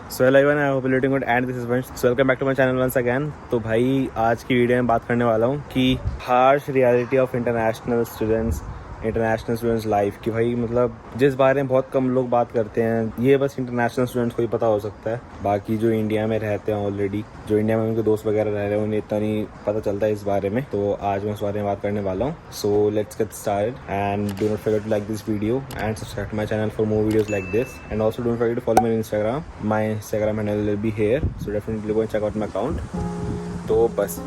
So hello everyone, I hope you doing good and this is Vansh. So welcome back to my channel once again. तो भाई आज की video में बात करने वाला हूँ कि harsh reality of international students life की। भाई मतलब जिस बारे में बहुत कम लोग बात करते हैं, ये बस इंटरनेशनल स्टूडेंट्स को ही पता हो सकता है। बाकी जो इंडिया में रहते हैं ऑलरेडी, जो इंडिया में उनके दोस्त वगैरह रह रहे हैं, उन्हें इतना नहीं पता चलता है इस बारे में। तो आज मैं इस बारे में बात करने वाला हूँ। So let's get started and do not forget to like this video and subscribe to my channel for more videos like this and also don't forget to follow me on Instagram. My Instagram handle will be here, so definitely go and check out my account. तो बस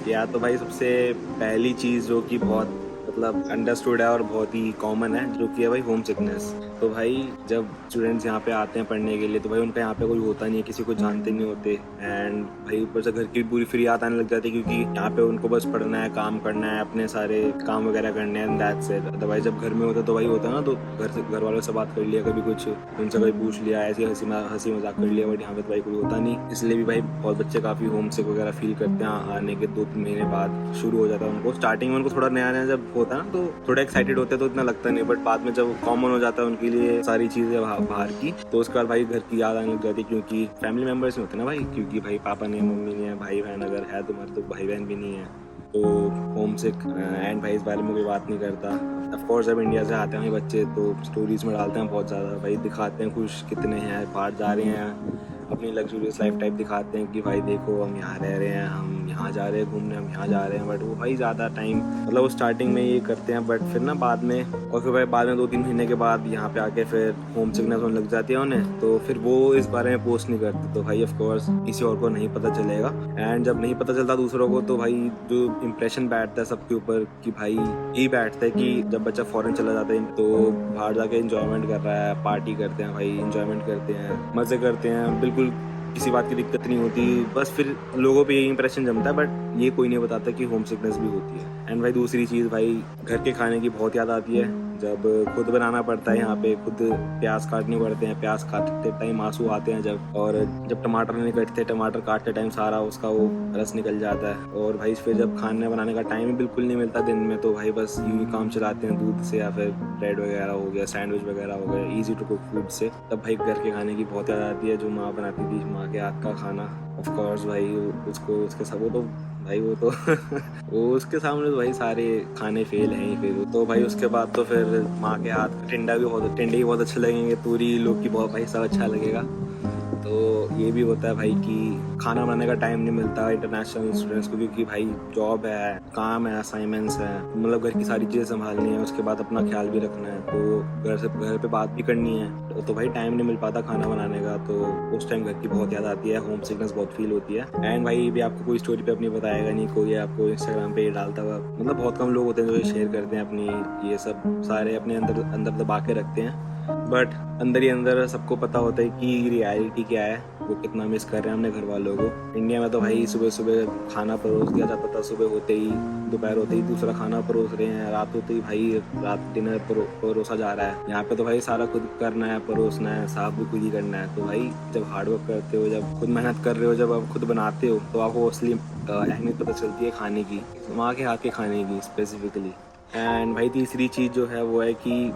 या तो भाई सबसे पहली चीज़ जो कि बहुत मतलब अंडरस्टूड है और बहुत ही कॉमन है, जो कि है भाई होम सिकनेस। तो भाई जब स्टूडेंट्स यहाँ पे आते हैं पढ़ने के लिए, तो भाई उनका यहाँ पे कोई होता नहीं है, किसी को जानते नहीं होते। एंड भाई ऊपर से घर की पूरी फ्री याद आने लग जाती है, क्योंकि यहाँ पे उनको बस पढ़ना है, काम करना है, अपने सारे काम वगैरह करने हैं, दैट्स इट। अदरवाइज जब घर में होता तो भाई होता है ना, तो घर वालों से बात कर लिया, कभी कुछ उनसे कभी पूछ लिया, ऐसी हंसी मजाक कर लिया। बट यहाँ पे तो भाई कोई होता नहीं, इसलिए भी भाई बहुत बच्चे काफ़ी होम सिक वगैरह फील करते हैं। आने के 2-3 महीने बाद शुरू हो जाता है उनको। स्टार्टिंग में उनको थोड़ा नया नया जब होता है ना, तो थोड़ा एक्साइटेड होते हैं, तो इतना लगता नहीं। बट बाद में जब कॉमन हो जाता है उनके लिए सारी चीजें बाहर की, तो उसके बाद भाई घर की याद आने लग जाती है, क्योंकि फैमिली मेंबर्स नहीं होते ना भाई। क्योंकि भाई पापा नहीं है, मम्मी नहीं है, भाई बहन अगर है तुम्हारे तो भाई बहन भी नहीं है, तो होम सिक। एंड भाई इस बारे में कोई बात नहीं करता। ऑफ कोर्स जब इंडिया से आते हैं भाई बच्चे, तो स्टोरीज में डालते हैं बहुत ज़्यादा, भाई दिखाते हैं खुश कितने हैं, बाहर जा रहे हैं, अपनी लग्जूरियस लाइफ टाइप दिखाते हैं कि भाई देखो हम यहाँ रह रहे हैं, हम यहाँ जा रहे हैं घूमने, हम यहाँ जा रहे हैं। बट वो भाई ज़्यादा टाइम मतलब वो स्टार्टिंग में ये करते हैं, बट फिर ना बाद में, और फिर भाई बाद में 2-3 महीने के बाद यहाँ पे आके फिर होम सिकनेस होने लग जाती है उन्हें, तो फिर वो इस बारे में पोस्ट नहीं करते। तो भाई ऑफ कोर्स किसी और को नहीं पता चलेगा। एंड जब नहीं पता चलता दूसरों को, तो भाई जो इंप्रेशन बैठता है सबके ऊपर कि भाई यही बैठता है कि जब बच्चा फॉरेन चला जाता है तो बाहर जाके इंजॉयमेंट कर रहा है, पार्टी करते हैं भाई, इंजॉयमेंट करते हैं, मजे करते हैं, बिल्कुल किसी बात की दिक्कत नहीं होती। बस फिर लोगों पे यही इंप्रेशन जमता है, बट ये कोई नहीं बताता कि होम सिकनेस भी होती है। एंड भाई दूसरी चीज़, भाई घर के खाने की बहुत याद आती है। जब खुद बनाना पड़ता है यहाँ पे, खुद प्याज काटने पड़ते हैं, प्याज काटते टाइम आंसू आते हैं जब, और जब टमाटर नहीं कटते, टमाटर काटते टाइम सारा उसका वो रस निकल जाता है। और भाई फिर जब खाने बनाने का टाइम बिल्कुल नहीं मिलता दिन में, तो भाई बस यूँ ही काम चलाते हैं दूध से, या फिर ब्रेड वगैरह हो गया, सैंडविच वगैरह हो गया, ईजी टू कुक फूड से। तब भाई घर के खाने की बहुत याद आती है, जो माँ बनाती थी, माँ के हाथ का खाना। ऑफ कोर्स भाई उसको उसके सब वो तो भाई वो तो वो उसके सामने तो भाई सारे खाने फेल हैं ही। फिर तो भाई उसके बाद तो फिर माँ के हाथ का टिंडे भी बहुत अच्छे लगेंगे, तूरी लौकी बहुत भाई सब अच्छा लगेगा। तो ये भी होता है भाई कि खाना बनाने का टाइम नहीं मिलता इंटरनेशनल स्टूडेंट्स को, क्योंकि भाई जॉब है, काम है, असाइनमेंट्स है, मतलब घर की सारी चीज़ें संभालनी है, उसके बाद अपना ख्याल भी रखना है, तो घर पे बात भी करनी है, तो भाई टाइम नहीं मिल पाता खाना बनाने का। तो उस टाइम घर की बहुत याद आती है, होम सिकनेस बहुत फील होती है। एंड भाई भी आपको कोई स्टोरी पे अपनी बताएगा नहीं, कोई आपको इंस्टाग्राम पे डालता हुआ, मतलब बहुत कम लोग होते हैं जो ये शेयर करते हैं अपनी, ये सब सारे अपने अंदर दबा के रखते हैं। बट अंदर ही अंदर सबको पता होता है कि रियलिटी क्या है, वो कितना मिस कर रहे हैं अपने घर वालों को। इंडिया में तो भाई सुबह सुबह खाना परोस दिया जाता था, सुबह होते ही दोपहर होते ही दूसरा खाना परोस रहे हैं, रात होते ही भाई रात डिनर परोसा जा रहा है। यहाँ पे तो भाई सारा खुद करना है, परोसना है, साफ भी खुद ही करना है। तो भाई जब हार्डवर्क करते हो, जब खुद मेहनत कर रहे हो, जब आप खुद बनाते हो, तो आपको असली अहमियत पता चलती है खाने की, माँ के हाथ के खाने की स्पेसिफिकली। एंड भाई तीसरी चीज़ जो है वो है कि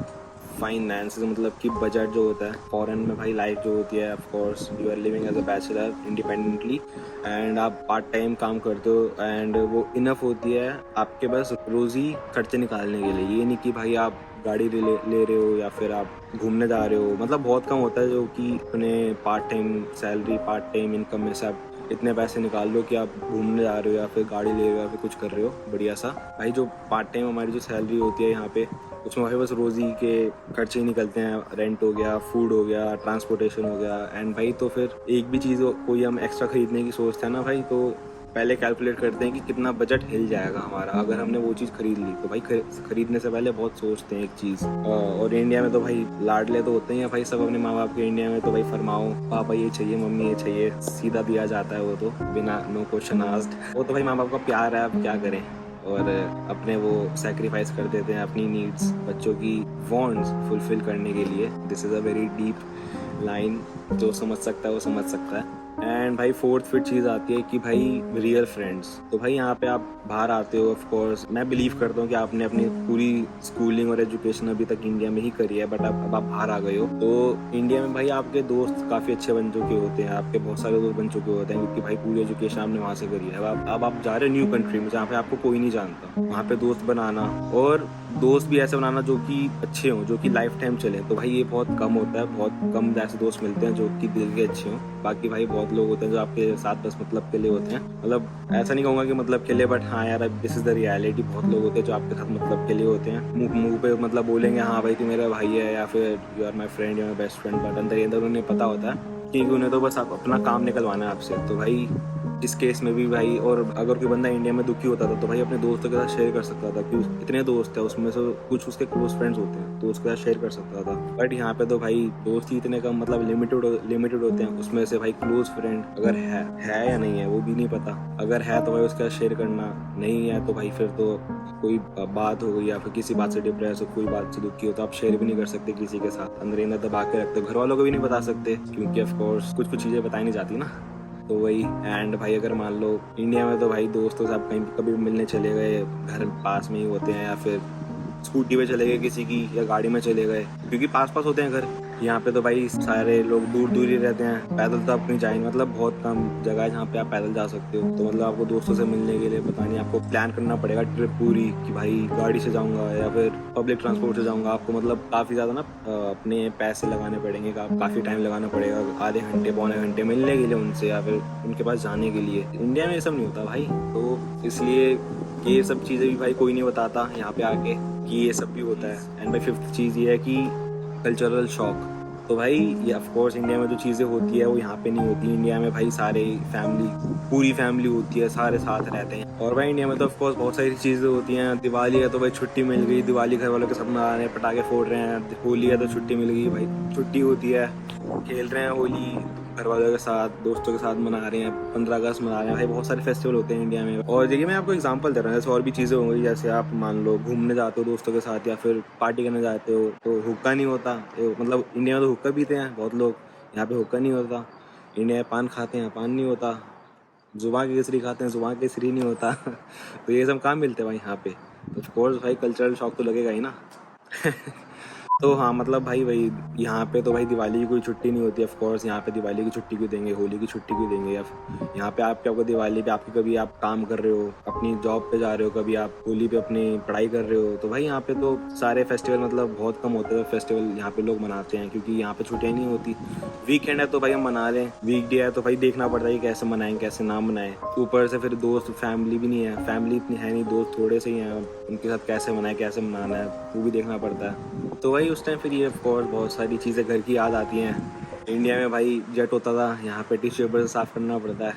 फाइनेंस, मतलब कि बजट जो होता है फॉरेन में भाई, लाइफ जो होती है, of course you are living as a bachelor independently, and आप पार्ट टाइम काम करते हो, एंड वो इनफ होती है आपके पास रोज़ी खर्चे निकालने के लिए। ये नहीं कि भाई आप गाड़ी ले रहे हो या फिर आप घूमने जा रहे हो, मतलब बहुत कम होता है जो कि अपने part time salary, part time income में से आप इतने पैसे निकाल लो कि आप घूमने जा रहे हो या फिर गाड़ी ले रहे हो या फिर कुछ कर रहे हो बढ़िया सा। भाई जो पार्ट टाइम हमारी जो सैलरी होती है यहाँ पे, उसमें भाई बस रोज़ी के खर्चे ही निकलते हैं, रेंट हो गया, फूड हो गया, ट्रांसपोर्टेशन हो गया। एंड भाई तो फिर एक भी चीज़ कोई हम एक्स्ट्रा खरीदने की सोचते हैं ना भाई, तो पहले कैलकुलेट करते हैं कि कितना बजट हिल जाएगा हमारा अगर हमने वो चीज़ खरीद ली। तो भाई खरीदने से पहले बहुत सोचते हैं एक चीज़। और इंडिया में तो भाई लाडले तो होते ही हैं भाई सब अपने माँ बाप के। इंडिया में तो भाई फरमाओ, पापा ये चाहिए, मम्मी ये चाहिए, सीधा दिया जाता है वो तो, बिना नो क्वेश्चन आस्क्ड। वो तो भाई माँ बाप का प्यार है, अब क्या करें। और अपने वो सेक्रीफाइस कर देते हैं अपनी नीड्स, बच्चों की वांट्स फुलफिल करने के लिए। This is a very deep line, जो समझ सकता है वो समझ सकता है। एंड भाई फोर्थ फिर चीज़ आती है कि भाई रियल फ्रेंड्स। तो भाई यहाँ पे आप बाहर आते हो, ऑफ कोर्स मैं बिलीव करता हूँ कि आपने अपनी पूरी स्कूलिंग और एजुकेशन अभी तक इंडिया में ही करी है, बट अब आप बाहर आ गए हो तो इंडिया में भाई आपके दोस्त काफ़ी अच्छे बन चुके होते हैं, आपके बहुत सारे दोस्त बन चुके होते हैं, क्योंकि भाई पूरी एजुकेशन आपने वहाँ से करी है। अब आप जा रहे हो न्यू कंट्री में जहाँ पे आपको कोई नहीं जानता, वहाँ पे दोस्त बनाना और दोस्त भी ऐसे बनाना जो कि अच्छे हों, जो कि लाइफ टाइम चले, तो भाई ये बहुत कम होता है। बहुत कम ऐसे दोस्त मिलते हैं जो कि दिल के अच्छे हों। बाकी भाई बहुत लोग होते हैं जो आपके साथ बस मतलब के लिए होते हैं, मतलब ऐसा नहीं कहूँगा कि मतलब के लिए, बट हाँ यार अब दिस इज द रियलिटी। बहुत लोग होते हैं जो आपके साथ मतलब के लिए होते हैं, मुंह पे मतलब बोलेंगे हाँ भाई तू मेरा भाई है या फिर you are my friend, you are my best friend, but अंदर उन्हें पता होता है कि उन्हें तो बस आप अपना काम निकलवाना है आपसे। तो भाई इस केस में भी भाई, और अगर कोई बंदा इंडिया में दुखी होता था तो भाई अपने दोस्तों के साथ शेयर कर सकता था, कि इतने दोस्त हैं उसमें से कुछ उसके क्लोज फ्रेंड्स होते हैं तो उसके साथ शेयर कर सकता था। बट यहाँ पे तो भाई दोस्त ही इतने कम मतलब लिमिटेड होते हैं, उसमें से भाई क्लोज फ्रेंड अगर है या नहीं है वो भी नहीं पता। अगर है तो भाई उसके साथ शेयर करना, नहीं है तो भाई फिर तो कोई बात हो गई या फिर किसी बात से डिप्रेस हो, कोई बात से दुखी हो तो आप शेयर भी नहीं कर सकते किसी के साथ, अंदर दबा के रखते, घर वालों को भी नहीं बता सकते क्योंकि ऑफ कोर्स कुछ चीज़ें बताई नहीं जाती ना। तो वही एंड भाई अगर मान लो इंडिया में तो भाई दोस्तों से आप कहीं कभी भी मिलने चले गए, घर पास में ही होते हैं या फिर स्कूटी पे चले गए किसी की या गाड़ी में चले गए, क्योंकि पास होते हैं घर। यहाँ पे तो भाई सारे लोग दूर ही रहते हैं, पैदल तो आप कहीं जाएंगे, मतलब बहुत कम जगह है जहाँ पे आप पैदल जा सकते हो। तो मतलब आपको दोस्तों से मिलने के लिए पता नहीं आपको प्लान करना पड़ेगा ट्रिप पूरी, कि भाई गाड़ी से जाऊंगा या फिर पब्लिक ट्रांसपोर्ट से जाऊंगा। आपको मतलब काफ़ी ज़्यादा ना अपने पैसे लगाने पड़ेंगे, काफ़ी टाइम लगाना पड़ेगा, आधे घंटे पौने घंटे मिलने के लिए उनसे या फिर उनके पास जाने के लिए। इंडिया में ये सब नहीं होता भाई, तो इसलिए ये सब चीज़ें भी भाई कोई नहीं बताता यहाँ पे आके कि ये सब भी होता है। एंड भाई फिफ्थ चीज़ ये है कि कल्चरल शॉक। तो भाई ये ऑफ कोर्स इंडिया में जो चीज़ें होती है वो यहाँ पे नहीं होती। इंडिया में भाई सारे पूरी फैमिली होती है, सारे साथ रहते हैं। और भाई इंडिया में तो ऑफ कोर्स बहुत सारी चीज़ें होती हैं। दिवाली है तो भाई छुट्टी मिल गई, दिवाली घर वालों के साथ मना रहे हैं, पटाखे फोड़ रहे हैं। होली है तो छुट्टी मिल गई, भाई छुट्टी होती है, खेल रहे हैं होली घर वालों के साथ, दोस्तों के साथ मना रहे हैं। 15 अगस्त मना रहे हैं, भाई बहुत सारे फेस्टिवल होते हैं इंडिया में। और देखिए मैं आपको एग्जांपल दे रहा हूँ, जैसे और भी चीज़ें होंगी, जैसे आप मान लो घूमने जाते हो दोस्तों के साथ या फिर पार्टी करने जाते हो तो हुक्का नहीं होता। मतलब इंडिया में तो हुक्का पीते हैं बहुत लोग, यहाँ पे हुक्का नहीं होता। इंडिया में पान खाते हैं, पान नहीं होता। जुबान की केसरी खाते हैं, जुबान की केसरी नहीं होता। तो ये सब कहाँ मिलते हैं भाई यहाँ पे। ऑफ कोर्स भाई कल्चरल शॉक तो लगेगा ही ना। तो हाँ मतलब भाई वही यहाँ पे तो भाई दिवाली की कोई छुट्टी नहीं होती। ऑफ कोर्स यहाँ पे दिवाली की छुट्टी क्यों देंगे, होली की छुट्टी क्यों देंगे। या यहाँ पे आपको दिवाली पे आपकी कभी आप काम कर रहे हो, अपनी जॉब पे जा रहे हो, कभी आप होली पे अपनी पढ़ाई कर रहे हो, तो भाई यहाँ पे तो सारे फेस्टिवल मतलब बहुत कम होते हैं फेस्टिवल यहाँ पे लोग मनाते हैं, क्योंकि यहाँ पे छुट्टियाँ नहीं होती। वीकेंड है तो भाई हम मना लें, वीकडे है तो भाई देखना पड़ता है कैसे मनाएं कैसे ना मनाएं। ऊपर से फिर दोस्त फैमिली भी नहीं है, फैमिली इतनी है नहीं, दोस्त थोड़े से ही हैं, उनके साथ कैसे मनाएं कैसे मनाना है वो भी देखना पड़ता है। तो भाई उस टाइम फिर ये ऑफ कोर्स बहुत सारी चीज़ें घर की याद आती हैं। इंडिया में भाई जेट होता था, यहाँ पे टिश्यू पेपर से साफ करना पड़ता है।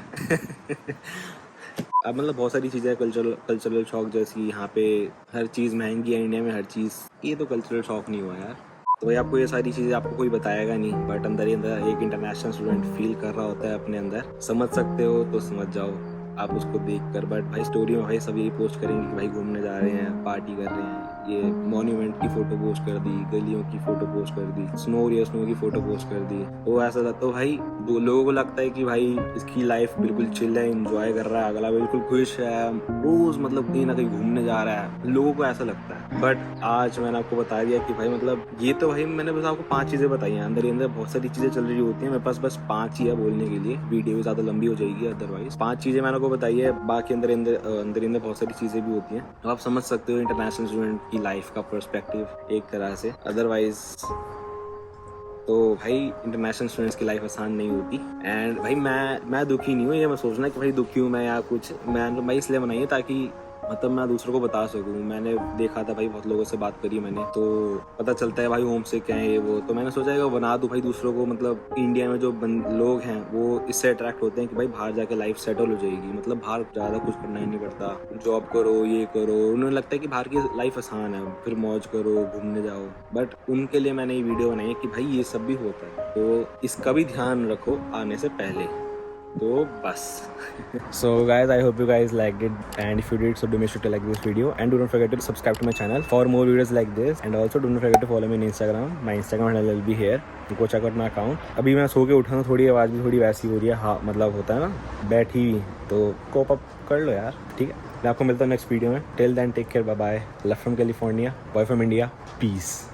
अब मतलब बहुत सारी चीज़ें कल्चरल शॉक, जैसी यहाँ पे हर चीज़ महंगी है इंडिया में, हर चीज़। ये तो कल्चरल शॉक नहीं हुआ यार। तो भाई आपको ये सारी चीज़ें आपको कोई बताएगा नहीं, बट अंदर ही अंदर एक इंटरनेशनल स्टूडेंट फील कर रहा होता है अपने अंदर। समझ सकते हो तो समझ जाओ आप उसको देख कर। बट भाई स्टोरी में भाई सब यही पोस्ट करेंगे कि भाई घूमने जा रहे हैं, पार्टी कर रहे हैं, ये मॉन्यूमेंट की फ़ोटो पोस्ट कर दी, गलियों की फ़ोटो पोस्ट कर दी, स्नो की फ़ोटो पोस्ट कर दी। तो ऐसा था तो भाई दो लोगों को लगता है कि भाई इसकी लाइफ बिल्कुल चिल है, इंजॉय कर रहा है, अगला बिल्कुल खुश है, रोज़ मतलब कहीं ना कहीं घूमने जा रहा है, लोगों को ऐसा लगता है। बट आज मैंने आपको बता दिया कि भाई मतलब ये तो भाई मैंने बस आपको 5 चीज़ें बताई हैं, अंदर ही अंदर बहुत सारी चीज़ें चल रही होती हैं। मेरे पास बस 5 ही है बोलने के लिए, वीडियो ज़्यादा लंबी हो जाएगी अदरवाइज। 5 चीज़ें मैंने आपको बताई है, बाकी अंदर अंदर बहुत सारी चीज़ें भी होती हैं। तो आप समझ सकते हो इंटरनेशनल स्टूडेंट की लाइफ का पर्सपेक्टिव एक तरह से। अदरवाइज तो भाई इंटरनेशनल स्टूडेंट्स की लाइफ आसान नहीं होती। एंड भाई मैं दुखी नहीं हूँ, ये मैं सोचना कि भाई दुखी हूँ मैं या कुछ, मैं भाई इसलिए बनाई है ताकि मतलब मैं दूसरों को बता सकूँ। मैंने देखा था भाई बहुत लोगों से बात करी मैंने, तो पता चलता है भाई होम से क्या है ये वो, तो मैंने सोचा कि बना दूँ भाई दूसरों को। मतलब इंडिया में जो लोग हैं वो इससे अट्रैक्ट होते हैं कि भाई बाहर जाके लाइफ सेटल हो जाएगी, मतलब बाहर ज़्यादा कुछ करना ही नहीं पड़ता, जॉब करो ये करो। उन्हें लगता है कि बाहर की लाइफ आसान है, फिर मौज करो घूमने जाओ। बट उनके लिए मैंने ये वीडियो बनाई है कि भाई ये सब भी होता है, तो इसका भी ध्यान रखो आने से पहले। तो बस so guys, I hope you guys liked it, and if you did, so do make sure to like this video and do not forget to subscribe to my channel for more videos like this, and also do not forget to follow me on Instagram. My Instagram handle will be here. go check out my account. अभी मैं सो के उठा हूँ, थोड़ी आवाज़ भी थोड़ी वैसी हो रही है, हाँ मतलब होता है ना बैठी हुई, तो कोप अप कर लो यार, ठीक है। मैं आपको मिलता हूँ नेक्स्ट वीडियो में। Till then take care, bye bye. Love from California, boy from India, piece.